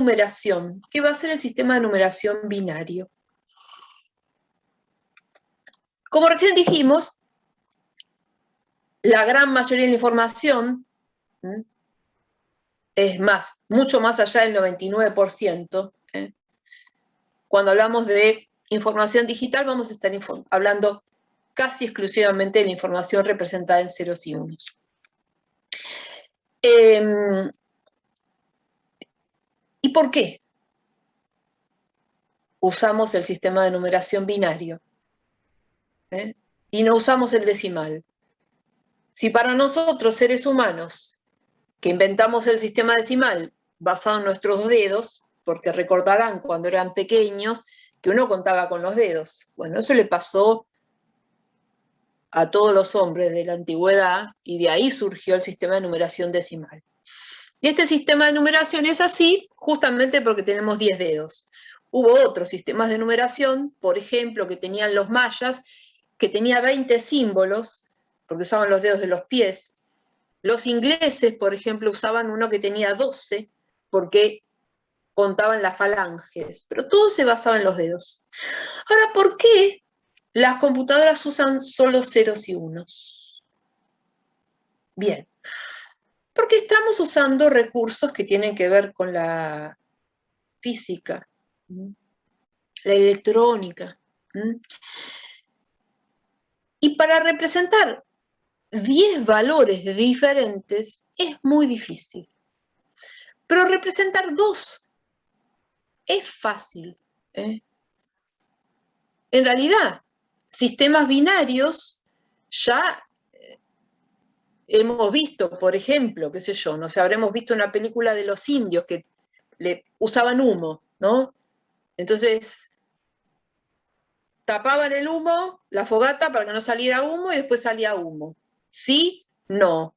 numeración, que va a ser el sistema de numeración binario. Como recién dijimos, la gran mayoría de la información, es más, mucho más allá del 99%, cuando hablamos de información digital vamos a estar hablando casi exclusivamente de la información representada en ceros y unos. ¿Y por qué usamos el sistema de numeración binario? Y no usamos el decimal. Si para nosotros, seres humanos, que inventamos el sistema decimal basado en nuestros dedos, porque recordarán cuando eran pequeños que uno contaba con los dedos. Bueno, eso le pasó a todos los hombres de la antigüedad y de ahí surgió el sistema de numeración decimal. Y este sistema de numeración es así justamente porque tenemos 10 dedos. Hubo otros sistemas de numeración, por ejemplo, que tenían los mayas, que tenía 20 símbolos, porque usaban los dedos de los pies. Los ingleses, por ejemplo, usaban uno que tenía 12, porque contaban las falanges, pero todo se basaba en los dedos. Ahora, ¿por qué las computadoras usan solo ceros y unos? Bien, porque estamos usando recursos que tienen que ver con la física, la electrónica. Y para representar 10 valores diferentes es muy difícil. Pero representar 2 es fácil. En realidad, sistemas binarios ya hemos visto, por ejemplo, qué sé yo, no sé, habremos visto una película de los indios que usaban humo, ¿no? Entonces, tapaban el humo, la fogata para que no saliera humo y después salía humo. Sí, no.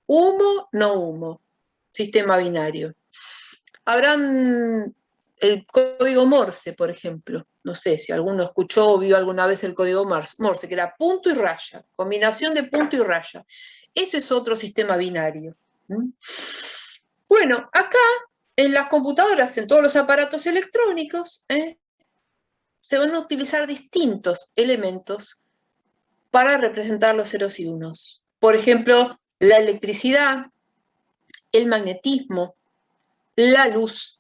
Humo, no humo. Sistema binario. Habrán el código Morse, por ejemplo. No sé si alguno escuchó o vio alguna vez el código Morse, que era punto y raya, combinación de punto y raya. Ese es otro sistema binario. Bueno, acá en las computadoras, en todos los aparatos electrónicos, se van a utilizar distintos elementos para representar los ceros y unos. Por ejemplo, la electricidad, el magnetismo, la luz.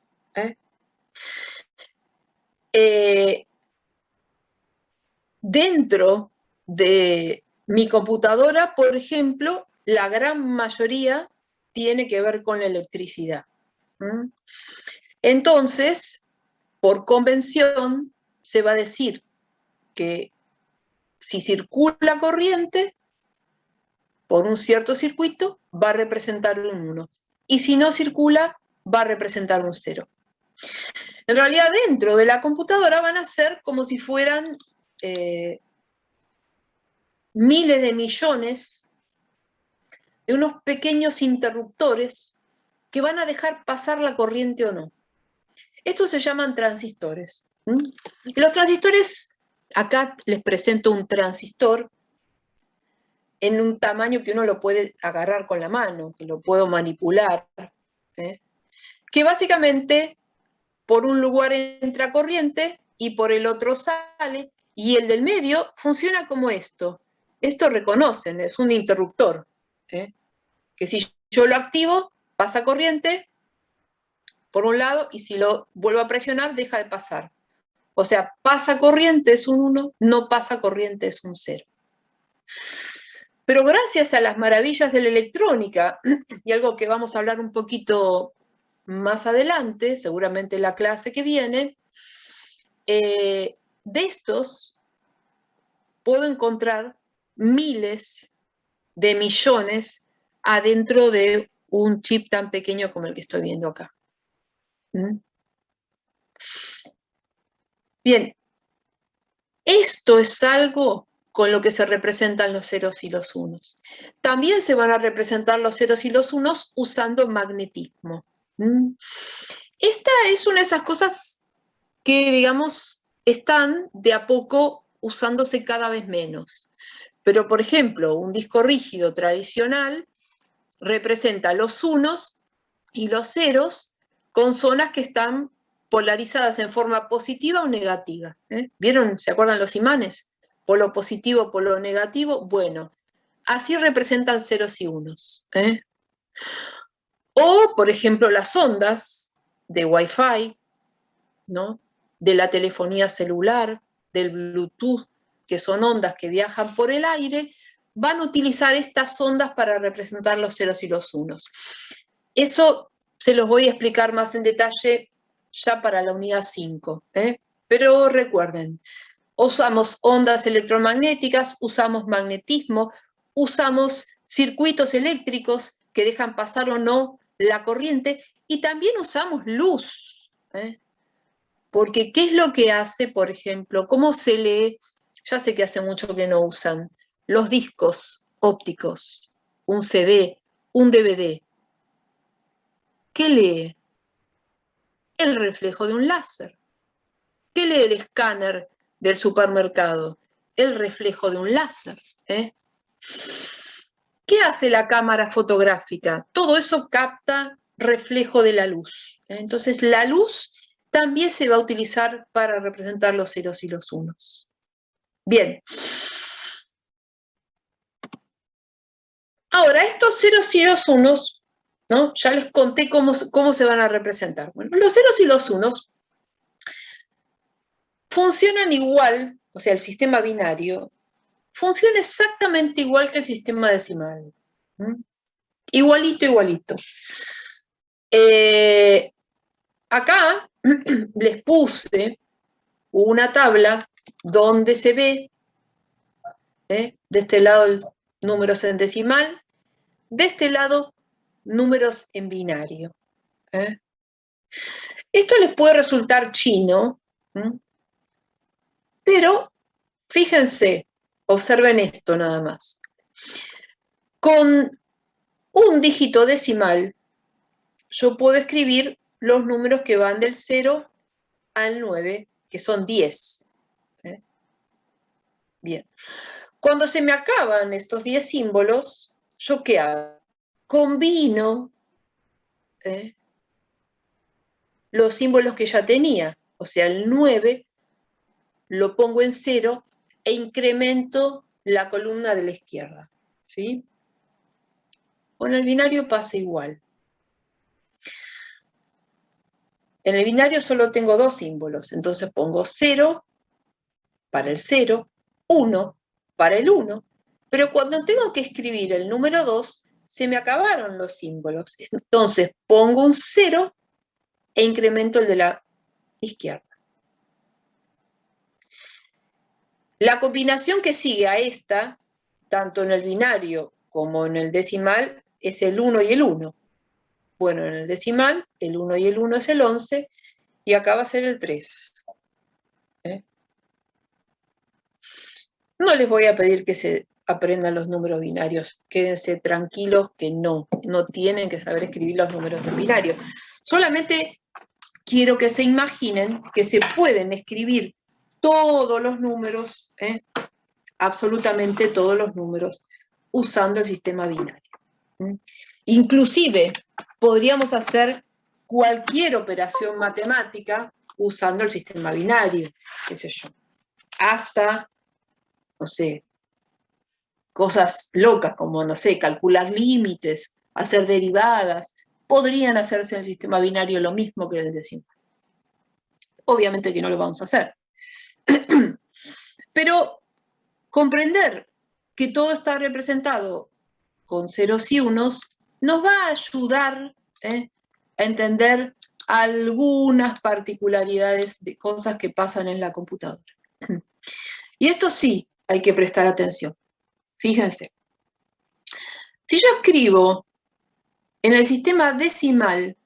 Dentro de mi computadora, por ejemplo, la gran mayoría tiene que ver con la electricidad. Entonces, por convención, se va a decir que si circula corriente por un cierto circuito, va a representar un 1. Y si no circula, va a representar un 0. En realidad, dentro de la computadora van a ser como si fueran miles de millones de unos pequeños interruptores que van a dejar pasar la corriente o no. Estos se llaman transistores. Los transistores, acá les presento un transistor en un tamaño que uno lo puede agarrar con la mano, que lo puedo manipular, que básicamente por un lugar entra corriente y por el otro sale, y el del medio funciona como esto. Esto reconocen, es un interruptor, que si yo lo activo, pasa corriente por un lado, y si lo vuelvo a presionar, deja de pasar. O sea, pasa corriente es un 1, no pasa corriente es un 0. Pero gracias a las maravillas de la electrónica, y algo que vamos a hablar un poquito más adelante, seguramente en la clase que viene, de estos puedo encontrar miles de millones adentro de un chip tan pequeño como el que estoy viendo acá. Bien, esto es algo con lo que se representan los ceros y los unos. También se van a representar los ceros y los unos usando magnetismo. Esta es una de esas cosas que, digamos, están de a poco usándose cada vez menos. Pero, por ejemplo, un disco rígido tradicional representa los unos y los ceros con zonas que están polarizadas en forma positiva o negativa. ¿Vieron? ¿Se acuerdan los imanes? Polo positivo, polo negativo. Bueno, así representan ceros y unos. O, por ejemplo, las ondas de Wi-Fi, ¿no? De la telefonía celular, del Bluetooth, que son ondas que viajan por el aire, van a utilizar estas ondas para representar los ceros y los unos. Eso se los voy a explicar más en detalle ya para la unidad 5. Pero recuerden, usamos ondas electromagnéticas, usamos magnetismo, usamos circuitos eléctricos que dejan pasar o no la corriente, y también usamos luz. Porque ¿qué es lo que hace, por ejemplo? ¿Cómo se lee? Ya sé que hace mucho que no usan los discos ópticos, un CD, un DVD. ¿Qué lee? El reflejo de un láser. ¿Qué lee el escáner del supermercado? El reflejo de un láser. ¿Qué hace la cámara fotográfica? Todo eso capta reflejo de la luz. Entonces, la luz también se va a utilizar para representar los ceros y los unos. Bien. Ahora, estos ceros y los unos, ¿no? Ya les conté cómo se van a representar. Bueno, los ceros y los unos funcionan igual, o sea, el sistema binario funciona exactamente igual que el sistema decimal. Igualito, igualito. Acá les puse una tabla donde se ve, de este lado números en decimal, de este lado números en binario. Esto les puede resultar chino, pero fíjense, observen esto nada más. Con un dígito decimal, yo puedo escribir los números que van del 0 al 9, que son 10. Bien. Cuando se me acaban estos 10 símbolos, ¿yo qué hago? Combino los símbolos que ya tenía, o sea, el 9 lo pongo en 0 e incremento la columna de la izquierda. ¿Sí? Con el binario pasa igual. En el binario solo tengo 2 símbolos, entonces pongo 0 para el 0, 1 para el 1, pero cuando tengo que escribir el número 2, se me acabaron los símbolos. Entonces pongo un 0 e incremento el de la izquierda. La combinación que sigue a esta, tanto en el binario como en el decimal, es el 1 y el 1. Bueno, en el decimal, el 1 y el 1 es el 11, y acá va a ser el 3. No les voy a pedir que se aprendan los números binarios. Quédense tranquilos que no tienen que saber escribir los números en binario. Solamente quiero que se imaginen que se pueden escribir todos los números, absolutamente todos los números, usando el sistema binario. Inclusive, podríamos hacer cualquier operación matemática usando el sistema binario, qué sé yo. Hasta, no sé, cosas locas como, no sé, calcular límites, hacer derivadas, podrían hacerse en el sistema binario lo mismo que en el decimal. Obviamente que no lo vamos a hacer. Pero comprender que todo está representado con ceros y unos nos va a ayudar a entender algunas particularidades de cosas que pasan en la computadora. Y esto sí hay que prestar atención. Fíjense. Si yo escribo en el sistema decimal,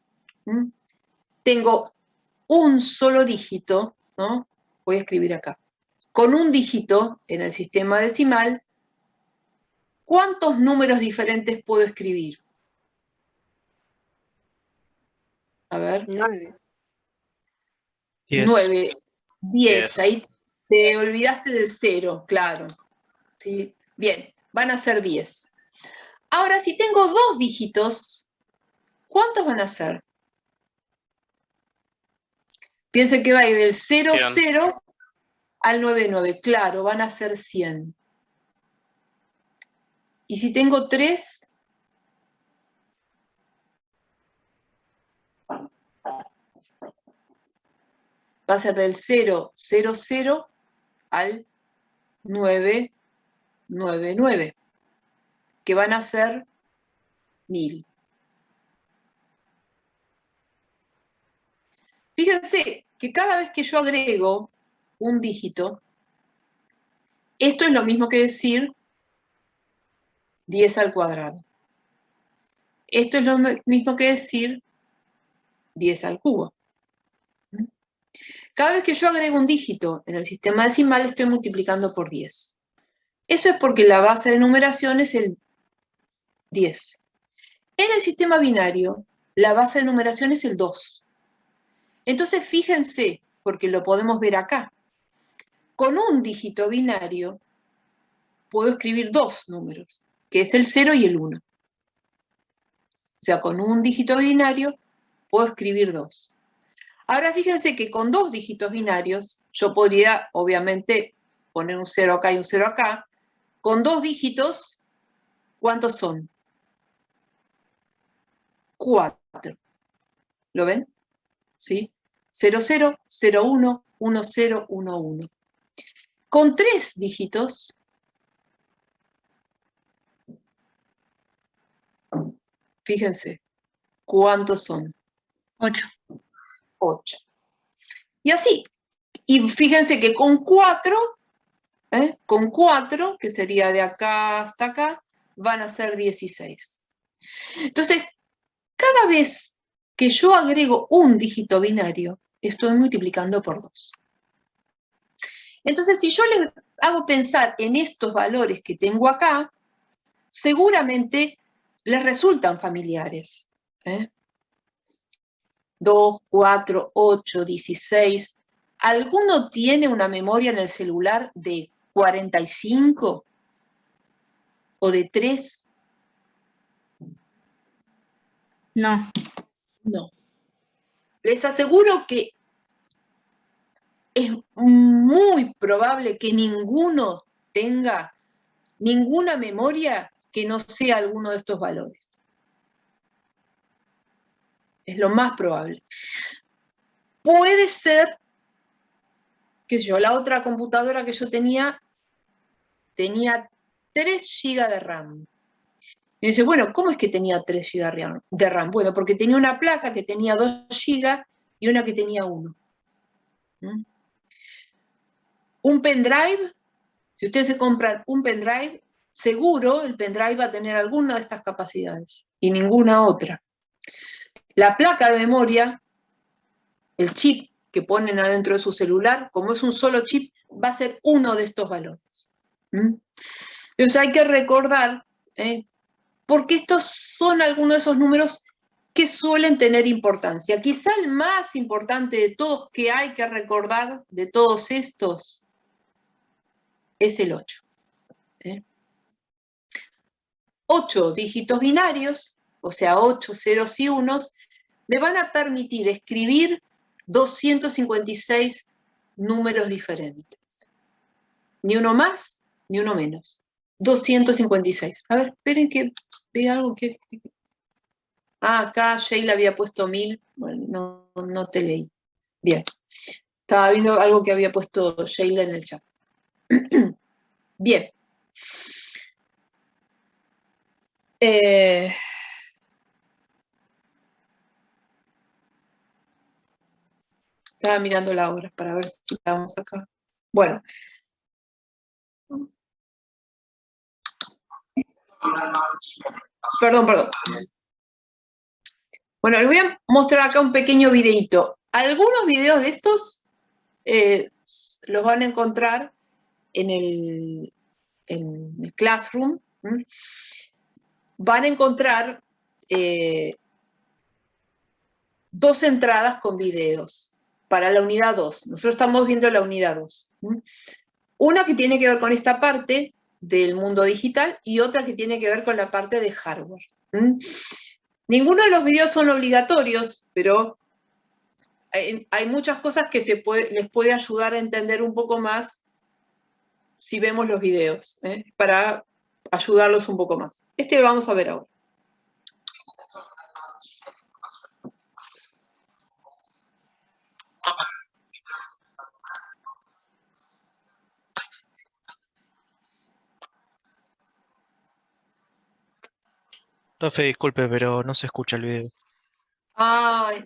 tengo un solo dígito, ¿no? Voy a escribir acá. Con un dígito en el sistema decimal, ¿cuántos números diferentes puedo escribir? A ver. 9. 9. 10. Ahí te olvidaste del 0, claro. ¿Sí? Bien, van a ser 10. Ahora, si tengo 2 dígitos, ¿cuántos van a ser? Piensen que va a ir del 00 100. al 99. Claro, van a ser 100. Y si tengo 3, va a ser del 000 al 999, que van a ser 1000. Fíjense que cada vez que yo agrego un dígito, esto es lo mismo que decir 10 al cuadrado. Esto es lo mismo que decir 10 al cubo. Cada vez que yo agrego un dígito en el sistema decimal, estoy multiplicando por 10. Eso es porque la base de numeración es el 10. En el sistema binario, la base de numeración es el 2. Entonces, fíjense, porque lo podemos ver acá. Con un dígito binario, puedo escribir dos números, que es el 0 y el 1. O sea, con un dígito binario, puedo escribir 2. Ahora, fíjense que con dos dígitos binarios, yo podría, obviamente, poner un 0 acá y un 0 acá. Con dos dígitos, ¿cuántos son? 4. ¿Lo ven? ¿Sí? 0, 0, 0, 1, 1, 0, 1, 1. Con tres dígitos, fíjense, ¿cuántos son? 8. 8. Y así. Y fíjense que con 4, que sería de acá hasta acá, van a ser 16. Entonces, cada vez que yo agrego un dígito binario, estoy multiplicando por 2. Entonces, si yo les hago pensar en estos valores que tengo acá, seguramente les resultan familiares. 2, 4, 8, 16. ¿Alguno tiene una memoria en el celular de 45 o de 3? No. No. Les aseguro que es muy probable que ninguno tenga ninguna memoria que no sea alguno de estos valores. Es lo más probable. Puede ser, qué sé yo, la otra computadora que yo tenía 3 GB de RAM. Y dice, bueno, ¿cómo es que tenía 3 GB de RAM? Bueno, porque tenía una placa que tenía 2 GB y una que tenía 1. Un pendrive, si ustedes se compran un pendrive, seguro el pendrive va a tener alguna de estas capacidades y ninguna otra. La placa de memoria, el chip que ponen adentro de su celular, como es un solo chip, va a ser uno de estos valores. Entonces hay que recordar, porque estos son algunos de esos números que suelen tener importancia. Quizá el más importante de todos que hay que recordar de todos estos es el 8. 8 dígitos binarios, o sea, 8 ceros y unos, me van a permitir escribir 256 números diferentes. Ni uno más, ni uno menos. 256. A ver, esperen que vea algo que... Ah, acá Sheila había puesto 1000. Bueno, no te leí. Bien. Estaba viendo algo que había puesto Sheila en el chat. Bien. Estaba mirando la hora para ver si la vamos acá. Bueno. Perdón. Bueno, les voy a mostrar acá un pequeño videito. Algunos videos de estos los van a encontrar en el Classroom. Van a encontrar 2 entradas con videos para la unidad 2. Nosotros estamos viendo la unidad 2. Una que tiene que ver con esta parte del mundo digital y otra que tiene que ver con la parte de hardware. Ninguno de los videos son obligatorios, pero hay muchas cosas que les puede ayudar a entender un poco más si vemos los videos, para ayudarlos un poco más. Este lo vamos a ver ahora. Profe, disculpe, pero no se escucha el video. Ay,